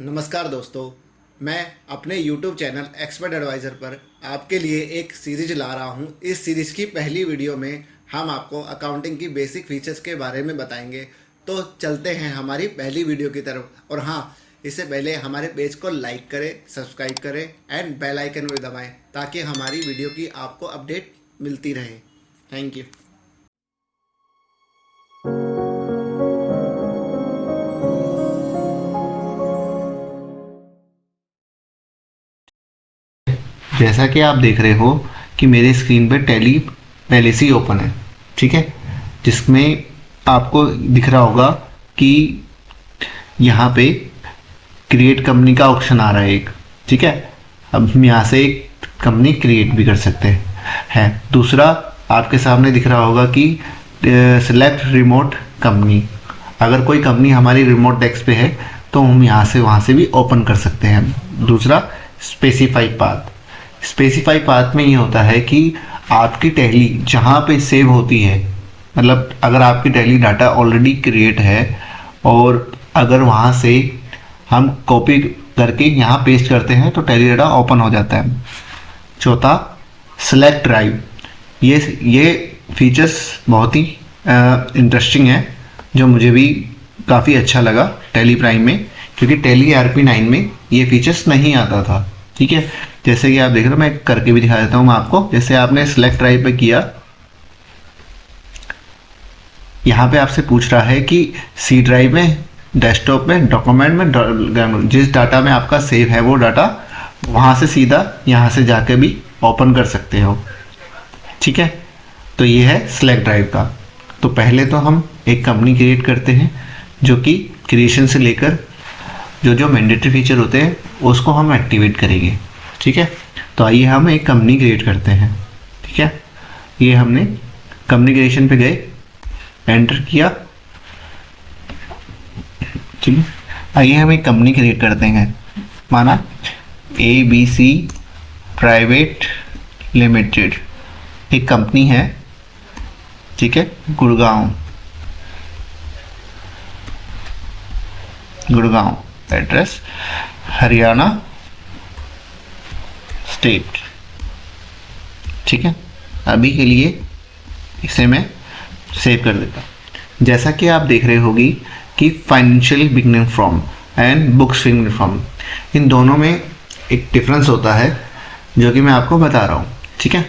नमस्कार दोस्तों, मैं अपने YouTube चैनल एक्सपर्ट एडवाइज़र पर आपके लिए एक सीरीज ला रहा हूं। इस सीरीज़ की पहली वीडियो में हम आपको अकाउंटिंग की बेसिक फीचर्स के बारे में बताएंगे। तो चलते हैं हमारी पहली वीडियो की तरफ। और हाँ, इससे पहले हमारे पेज को लाइक करें, सब्सक्राइब करें एंड बेल आइकन भी दबाएं ताकि हमारी वीडियो की आपको अपडेट मिलती रहे। Thank you. जैसा कि आप देख रहे हो कि मेरे स्क्रीन पे टैली पहले से ही ओपन है, ठीक है, जिसमें आपको दिख रहा होगा कि यहाँ पे क्रिएट कंपनी का ऑप्शन आ रहा है एक, ठीक है। अब हम यहाँ से एक कंपनी क्रिएट भी कर सकते हैं। दूसरा आपके सामने दिख रहा होगा कि सिलेक्ट रिमोट कंपनी। अगर कोई कंपनी हमारी रिमोट डेस्क पे है तो हम यहाँ से वहाँ से भी ओपन कर सकते हैं। दूसरा स्पेसिफाई पाथ। स्पेसिफाई पाथ में ये होता है कि आपकी टैली जहाँ पे सेव होती है, मतलब अगर आपकी टैली डाटा ऑलरेडी क्रिएट है और अगर वहाँ से हम कॉपी करके यहाँ पेस्ट करते हैं तो टैली डाटा ओपन हो जाता है। चौथा सेलेक्ट ड्राइव। ये फीचर्स बहुत ही इंटरेस्टिंग है, जो मुझे भी काफ़ी अच्छा लगा टैली प्राइम में, क्योंकि टैली ERP9 में ये फीचर्स नहीं आता था, ठीक है। जैसे कि आप देख रहे हो, मैं करके भी दिखा देता हूँ मैं आपको। जैसे आपने सेलेक्ट ड्राइव पे किया, यहाँ पे आपसे पूछ रहा है कि सी ड्राइव में, डेस्कटॉप में, डॉक्यूमेंट में, जिस डाटा में आपका सेव है वो डाटा वहाँ से सीधा यहाँ से जाके भी ओपन कर सकते हो, ठीक है। तो ये है सेलेक्ट ड्राइव का। तो पहले तो हम एक कंपनी क्रिएट करते हैं, जो कि क्रिएशन से लेकर जो मैंडेटरी फीचर होते हैं उसको हम एक्टिवेट करेंगे, ठीक है। तो आइए हम एक कंपनी क्रिएट करते हैं, ठीक है। ये हमने कंपनी क्रिएशन पे गए, एंटर किया, ठीक है। आइए हम एक कंपनी क्रिएट करते हैं, माना ABC प्राइवेट लिमिटेड एक कंपनी है, ठीक है, गुड़गांव एड्रेस हरियाणा स्टेट, ठीक है। अभी के लिए इसे मैं सेव कर देता हूँ। जैसा कि आप देख रहे होगी कि financial beginning from and books beginning from, इन दोनों में एक डिफरेंस होता है जो कि मैं आपको बता रहा हूँ, ठीक है।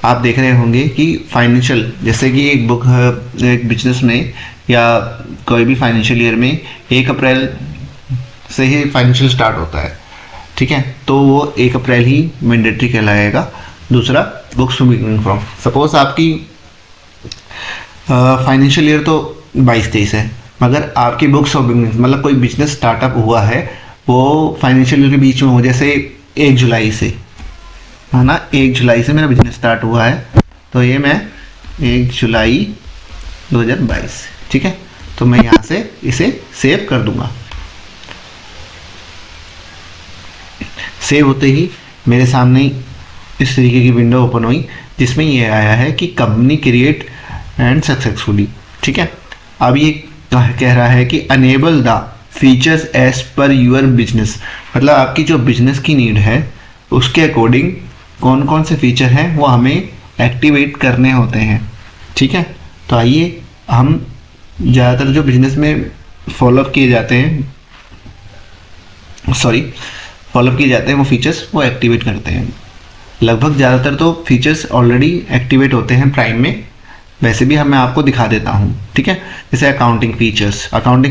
आप देख रहे होंगे कि फाइनेंशियल, जैसे कि एक बुक, एक बिजनेस में या कोई भी फाइनेंशियल ईयर में 1 अप्रैल से ही फाइनेंशियल स्टार्ट होता है, ठीक है। तो वो 1 अप्रैल ही मैंडेटरी कहलाएगा। दूसरा बुक्स बिगिनिंग फ्रॉम, सपोज आपकी फाइनेंशियल ईयर तो 22-23 है, मगर आपकी बुक्स ऑफ बिगिनिंग, मतलब कोई बिजनेस स्टार्टअप हुआ है वो फाइनेंशियल ईयर के बीच में हो, जैसे 1 जुलाई से, है ना, 1 जुलाई से मेरा बिजनेस स्टार्ट हुआ है, तो ये मैं 1 जुलाई 2022, ठीक है। तो मैं यहाँ से इसे सेव कर दूंगा। सेव होते ही मेरे सामने इस तरीके की विंडो ओपन हुई, जिसमें ये आया है कि कंपनी क्रिएट एंड सक्सेसफुली, ठीक है। अब ये कह रहा है कि enable the features as per your business, मतलब आपकी जो बिजनेस की नीड है उसके अकॉर्डिंग कौन कौन से फीचर हैं वो हमें एक्टिवेट करने होते हैं, ठीक है। तो आइए हम ज़्यादातर जो बिजनेस में फॉलोअप किए जाते हैं वो फीचर्स वो एक्टिवेट करते हैं। लगभग ज़्यादातर तो फीचर्स ऑलरेडी एक्टिवेट होते हैं प्राइम में, वैसे भी मैं आपको दिखा देता हूँ, ठीक है। जैसे अकाउंटिंग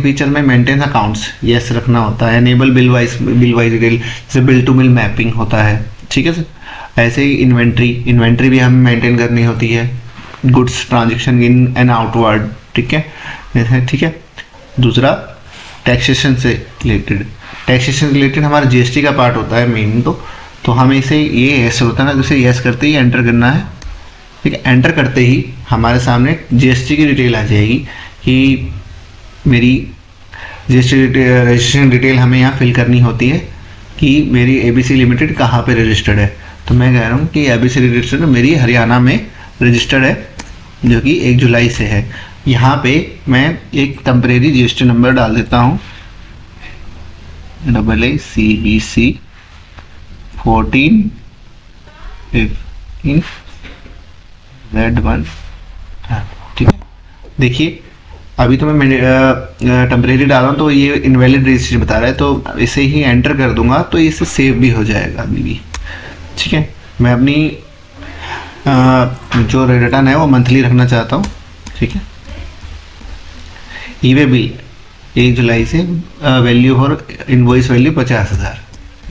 फीचर में मेंटेन अकाउंट्स यस रखना होता है, एनेबल बिल वाइज डिटेल, जैसे बिल टू बिल मैपिंग होता है, ठीक है सर। ऐसे ही इन्वेंट्री भी हमें मेंटेन करनी होती है, goods transaction in and outward, ठीक है। दूसरा टैक्सेशन से रिलेटेड हमारा GST का पार्ट होता है मेन, तो हमें इसे ये यस होता है ना, जैसे यस करते ही एंटर करना है, ठीक है। एंटर करते ही हमारे सामने GST की डिटेल आ जाएगी कि मेरी GST रजिस्ट्रेशन डिटेल हमें यहाँ फिल करनी होती है कि मेरी ABC लिमिटेड कहाँ पे रजिस्टर्ड है। तो मैं कह रहा हूँ कि ABC रजिस्टर्ड मेरी हरियाणा में रजिस्टर्ड है, जो कि 1 जुलाई से है। यहाँ पे मैं एक टेम्परेरी GST नंबर डाल देता हूँ, AACBC 14 15 Z1। ठीक है, देखिए अभी तो मैं टेम्परेरी डाल रहा हूँ तो ये इनवैलिड रजिस्ट्रेशन बता रहा है, तो इसे ही एंटर कर दूंगा तो इससे सेव भी हो जाएगा अभी भी। ठीक है, मैं अपनी जो रिटर्न है वो मंथली रखना चाहता हूँ। ठीक है, ई-वे बिल 1 जुलाई से वैल्यू फॉर इनवॉइस वैल्यू 50,000,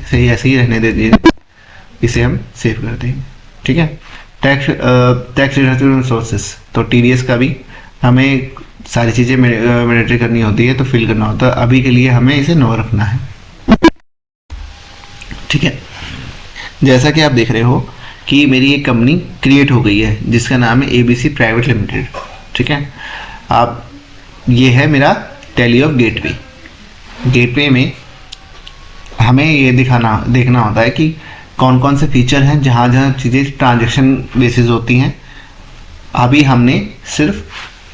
इसे ही ऐसे ही रहने दे दीजिए, इसे हम सेव कर देंगे। ठीक है, टैक्स रिटर्न सोर्सेस, तो TDS का भी हमें सारी चीज़ें मैंडेटरी करनी होती है, तो फिल करना होता है। अभी के लिए हमें इसे नो रखना है। ठीक है, जैसा कि आप देख रहे हो कि मेरी एक कंपनी क्रिएट हो गई है जिसका नाम है ABC प्राइवेट लिमिटेड। ठीक है, आप ये है मेरा टैली ऑफ गेटवे। गेटवे में हमें ये देखना होता है कि कौन कौन से फीचर हैं जहाँ जहाँ चीज़ें ट्रांजैक्शन बेसिस होती हैं। अभी हमने सिर्फ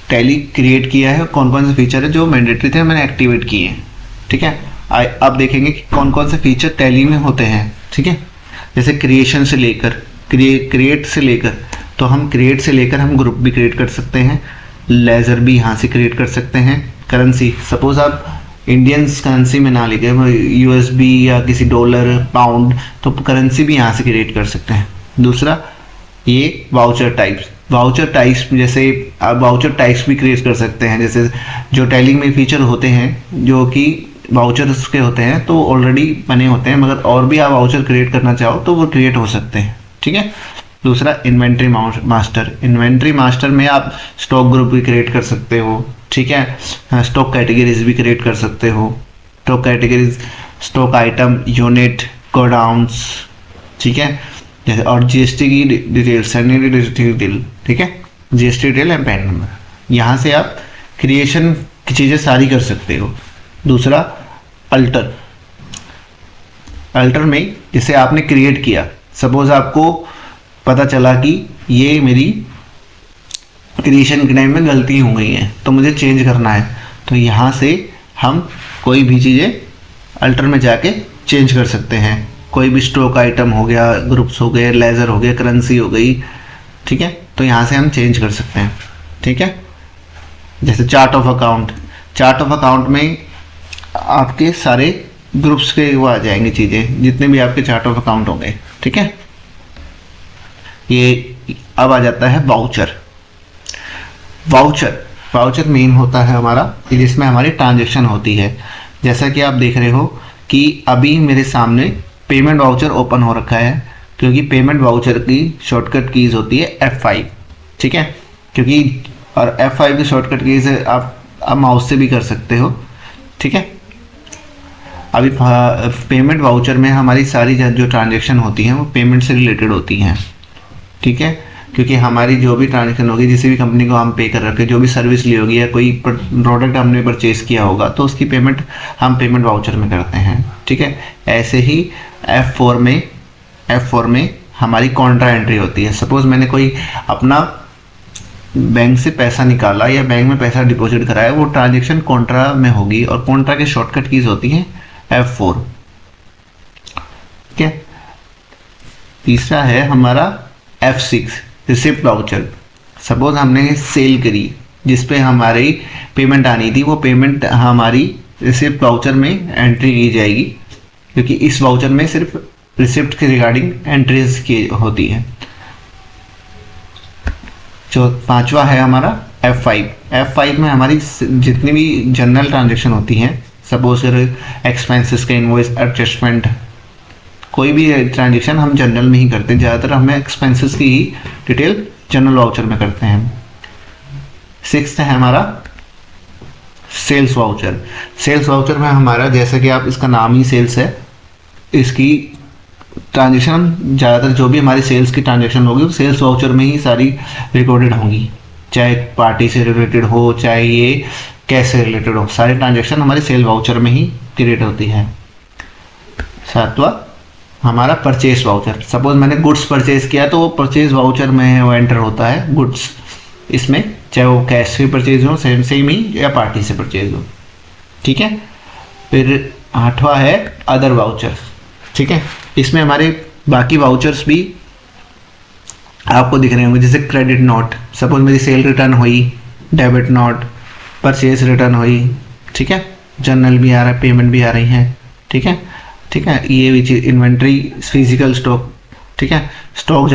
टैली क्रिएट किया है, कौन कौन से फीचर है जो मैंडेटरी थे मैंने एक्टिवेट किए हैं। ठीक है, अब देखेंगे कि कौन कौन से फीचर टैली में होते हैं। ठीक है, जैसे क्रिएशन से लेकर क्रिएट से लेकर, तो हम क्रिएट से लेकर हम ग्रुप भी क्रिएट कर सकते हैं, लेज़र भी यहाँ से क्रिएट कर सकते हैं। करेंसी, सपोज आप इंडियंस करेंसी में ना लेके USD या किसी डॉलर पाउंड, तो करेंसी भी यहाँ से क्रिएट कर सकते हैं। दूसरा ये वाउचर टाइप्स, जैसे आप वाउचर टाइप्स भी क्रिएट कर सकते हैं। जैसे जो टैली में फीचर होते हैं जो कि वाउचर्स के होते हैं तो ऑलरेडी बने होते हैं, मगर और भी आप वाउचर क्रिएट करना चाहो तो वो क्रिएट हो सकते हैं। ठीक है, दूसरा इन्वेंट्री मास्टर में आप स्टॉक ग्रुप भी क्रिएट कर सकते हो। ठीक है, स्टॉक कैटेगरीज भी क्रिएट कर सकते हो। Stock categories, stock item, unit, godowns. ठीक है, जैसे और GST की डिटेल्स, डिटेल। ठीक है, GST detail and pan number, यहाँ से आप क्रिएशन की चीज़ें सारी कर सकते हो। दूसरा अल्टर में जैसे आपने क्रिएट किया, सपोज आपको पता चला कि ये मेरी क्रिएशन के टाइम में गलती हो गई है तो मुझे चेंज करना है, तो यहाँ से हम कोई भी चीज़ें अल्टर में जाके चेंज कर सकते हैं। कोई भी स्टॉक आइटम हो गया, ग्रुप्स हो गए, लेज़र हो गया, करेंसी हो गई। ठीक है, तो यहाँ से हम चेंज कर सकते हैं। ठीक है, जैसे चार्ट ऑफ अकाउंट में आपके सारे ग्रुप्स के वो आ जाएंगे चीज़ें, जितने भी आपके चार्ट ऑफ अकाउंट होंगे। ठीक है, ये अब आ जाता है वाउचर मेन होता है हमारा, जिसमें हमारी ट्रांजैक्शन होती है। जैसा कि आप देख रहे हो कि अभी मेरे सामने पेमेंट वाउचर ओपन हो रखा है, क्योंकि पेमेंट वाउचर की शॉर्टकट कीज़ होती है F5। ठीक है, क्योंकि और F5 की शॉर्टकट कीज़ आप माउस से भी कर सकते हो। ठीक है, अभी पेमेंट वाउचर में हमारी सारी जो ट्रांजैक्शन होती हैं वो पेमेंट से रिलेटेड होती हैं। ठीक है, क्योंकि हमारी जो भी ट्रांजैक्शन होगी, जिस भी कंपनी को हम पे कर रखे, जो भी सर्विस ली होगी या कोई प्रोडक्ट हमने परचेज किया होगा, तो उसकी पेमेंट हम पेमेंट वाउचर में करते हैं। ठीक है, ऐसे ही F4 में हमारी कॉन्ट्रा एंट्री होती है। सपोज मैंने कोई अपना बैंक से पैसा निकाला या बैंक में पैसा डिपॉजिट कराया, वो ट्रांजैक्शन कॉन्ट्रा में होगी और कॉन्ट्रा के शॉर्टकट कीज होती हैं F4। ठीक है, तीसरा है हमारा F6 रिसिप्ट वाउचर। सपोज हमने सेल करी जिस पे हमारी पेमेंट आनी थी, वो पेमेंट हमारी रिसिप्ट वाउचर में एंट्री की जाएगी, क्योंकि इस वाउचर में सिर्फ रिसिप्ट के रिगार्डिंग एंट्रीज की होती है। जो पांचवा है हमारा F5 में हमारी जितनी भी जनरल ट्रांजैक्शन होती हैं, सपोज एक्सपेंसेस का इनवॉइस, एडजस्टमेंट, कोई भी ट्रांजैक्शन हम जनरल में ही करते हैं। ज़्यादातर हमें एक्सपेंसेस की ही डिटेल जनरल वाउचर में करते हैं। सिक्स्थ है हमारा सेल्स वाउचर में हमारा, जैसा कि आप इसका नाम ही सेल्स है, इसकी ट्रांजैक्शन ज़्यादातर जो भी हमारी सेल्स की ट्रांजैक्शन होगी वो सेल्स वाउचर में ही सारी रिकॉर्डेड होंगी, चाहे पार्टी से रिलेटेड हो चाहे ये कैश से रिलेटेड हो, सारी ट्रांजैक्शन हमारे सेल वाउचर में ही क्रिएट होती है। सातवां हमारा परचेस वाउचर। सपोज मैंने गुड्स परचेज किया तो वो परचेज वाउचर में वो एंटर होता है गुड्स, इसमें चाहे वो कैश से परचेज हो, सेम ही, या पार्टी से परचेज हो। ठीक है, फिर 8वां है अदर वाउचर्स। ठीक है, इसमें हमारे बाकी वाउचर्स भी आपको दिख रहे होंगे, जैसे क्रेडिट नोट, सपोज मेरी सेल रिटर्न हुई, डेबिट नोट, परचेज रिटर्न हुई। ठीक है, जर्नल भी आ रहा है, पेमेंट भी आ रही है। ठीक है, ठीक है, ये भी चीज़, इन्वेंट्री, फिजिकल स्टॉक। ठीक है, स्टॉक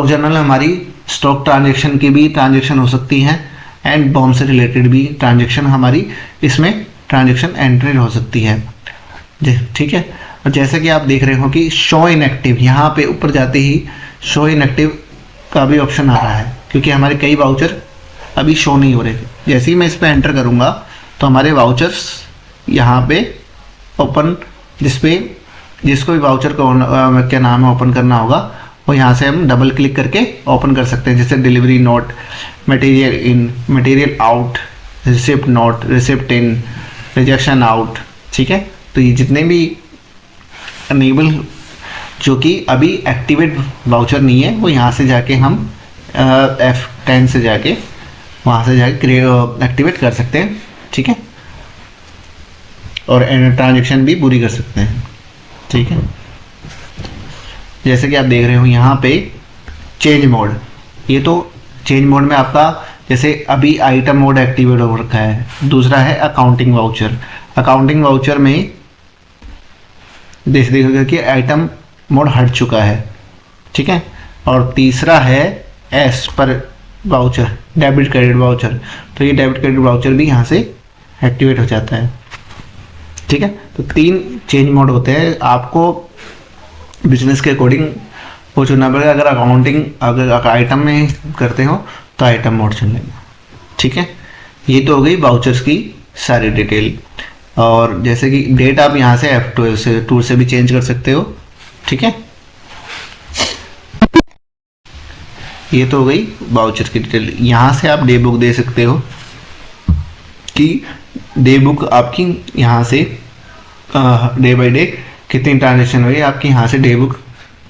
जर्नल हमारी स्टॉक ट्रांजेक्शन की भी ट्रांजेक्शन हो सकती है, एंड बॉम्ब से रिलेटेड भी ट्रांजेक्शन हमारी इसमें ट्रांजेक्शन एंट्री हो सकती है। ठीक है, और जैसा कि आप देख रहे हो कि शो इनएक्टिव, यहाँ पे ऊपर जाते ही शो इनएक्टिव का भी ऑप्शन आ रहा है, क्योंकि हमारे कई वाउचर अभी शो नहीं हो रहे थे। जैसे ही मैं इस पर एंटर करूँगा तो हमारे वाउचर्स यहाँ पे ओपन, जिसको भी वाउचर को क्या नाम है ओपन करना होगा, वो यहाँ से हम डबल क्लिक करके ओपन कर सकते हैं। जैसे delivery note, material in, material out, receipt note, receipt in, rejection out. ठीक है, तो ये जितने भी अनेबल जो कि अभी एक्टिवेट वाउचर नहीं है, वो यहाँ से जाके हम F10 से जाके वहाँ से जाके एक्टिवेट कर सकते हैं। ठीक है, और ट्रांजेक्शन भी पूरी कर सकते हैं। ठीक है, जैसे कि आप देख रहे हो यहाँ पे चेंज मोड, ये तो चेंज मोड में आपका जैसे अभी आइटम मोड एक्टिवेट हो रखा है। दूसरा है अकाउंटिंग वाउचर में देखिएगा कि आइटम मोड हट चुका है। ठीक है, और तीसरा है एस पर वाउचर, डेबिट क्रेडिट वाउचर, तो ये डेबिट क्रेडिट वाउचर भी यहाँ से एक्टिवेट हो जाता है। ठीक है, तो 3 चेंज मोड होते हैं, आपको बिजनेस के अकॉर्डिंग वो चुनना पड़ेगा। अगर आइटम में करते हो तो आइटम मोड चुन लेंगे। ठीक है, ये तो हो गई वाउचर्स की सारी डिटेल। और जैसे कि डेट आप यहाँ से F2 से भी चेंज कर सकते हो। ठीक है, ये तो हो गई वाउचर की डिटेल। यहाँ से आप डे बुक दे सकते हो कि डे बुक आपकी यहाँ से डे बाय डे कितनी ट्रांजेक्शन हुई, आपकी यहाँ से डे बुक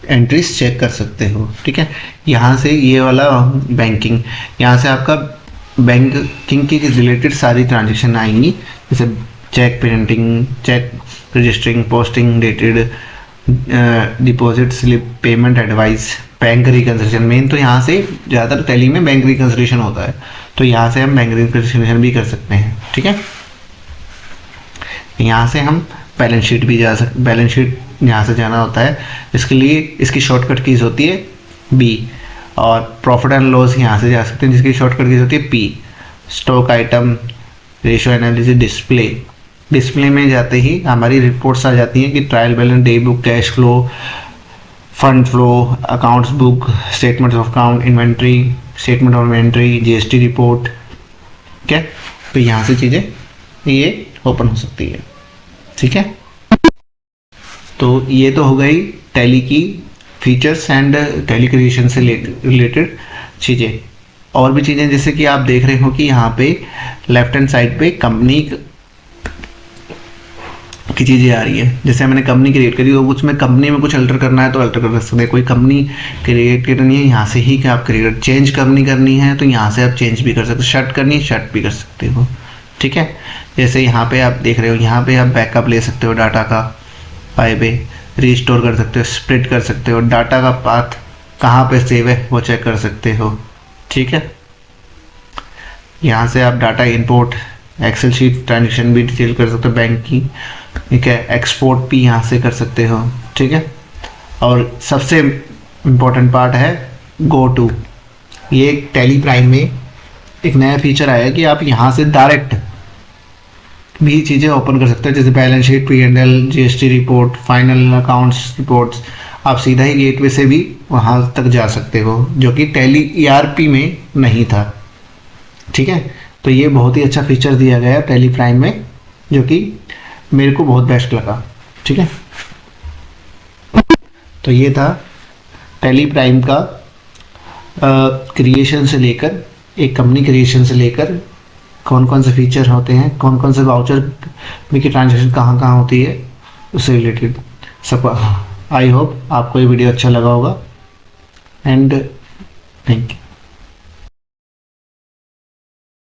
एंट्रीज चेक कर सकते हो। ठीक है, यहाँ से ये वाला बैंकिंग, यहाँ से आपका बैंकिंग की रिलेटेड सारी ट्रांजेक्शन आएंगी, जैसे cheque printing, cheque registering, posting, dated, deposit slip, payment advice, bank reconciliation. मेन तो यहाँ से ज़्यादातर टैली में बैंक रिकन्सिलिएशन होता है, तो यहाँ से हम बैंक रिकन्सिलिएशन भी कर सकते हैं। ठीक है, यहाँ से हम बैलेंस शीट भी बैलेंस शीट यहाँ से जाना होता है, इसके लिए इसकी शॉर्टकट कीज होती है B, और प्रॉफिट एंड लॉस यहाँ से जा सकते हैं, जिसकी शॉर्टकट कीज होती है P। Stock item, ratio analysis, display में जाते ही हमारी रिपोर्ट्स आ जाती हैं कि trial balance, day book, cash flow, fund flow, accounts book, statement of account, inventory, statement of inventory, GST report. क्या, तो यहाँ से चीज़ें ये ओपन हो सकती है। ठीक है, तो ये तो हो गई टैली की फीचर्स एंड टैली क्रिएशन से रिलेटेड चीज़ें। और भी चीज़ें जैसे कि आप देख रहे हो कि यहाँ पे लेफ्ट हैंड साइड पे कंपनी की चीज़ें आ रही है। जैसे मैंने कंपनी क्रिएट करी, तो उसमें कंपनी में कुछ अल्टर करना है तो अल्टर कर सकते हैं। कोई कंपनी क्रिएट करनी है, यहाँ से ही क्या आप क्रिएट, चेंज कंपनी करनी है तो यहाँ से आप चेंज भी कर सकते हो, शट करनी है शट भी कर सकते हो। ठीक है, जैसे यहाँ पे आप देख रहे हो, यहाँ पे आप बैकअप ले सकते हो डाटा का, फाइल पे रीस्टोर कर सकते हो, स्प्लिट कर सकते हो, डाटा का पाथ कहाँ पे सेव है वो चेक कर सकते हो। ठीक है, यहाँ से आप data import, Excel sheet transaction भी डिटेल कर सकते हो बैंक की। ठीक है, एक्सपोर्ट भी यहाँ से कर सकते हो। ठीक है, और सबसे इम्पोर्टेंट पार्ट है गो टू। ये टैली प्राइम में एक नया फीचर आया है कि आप यहाँ से डायरेक्ट भी चीज़ें ओपन कर सकते हो, जैसे balance sheet, P&L, GST report, final accounts reports. आप सीधा ही गेटवे से भी वहाँ तक जा सकते हो, जो कि टैली ERP में नहीं था। ठीक है, तो ये बहुत ही अच्छा फीचर दिया गया है टैली प्राइम में, जो कि मेरे को बहुत बेस्ट लगा। ठीक है, तो ये था टैली प्राइम का क्रिएशन से लेकर, एक कंपनी क्रिएशन से लेकर कौन कौन से फीचर होते हैं, कौन कौन से वाउचर में की ट्रांजेक्शन कहाँ कहाँ होती है, उससे रिलेटेड सब। आई होप आपको ये वीडियो अच्छा लगा होगा, एंड थैंक यू।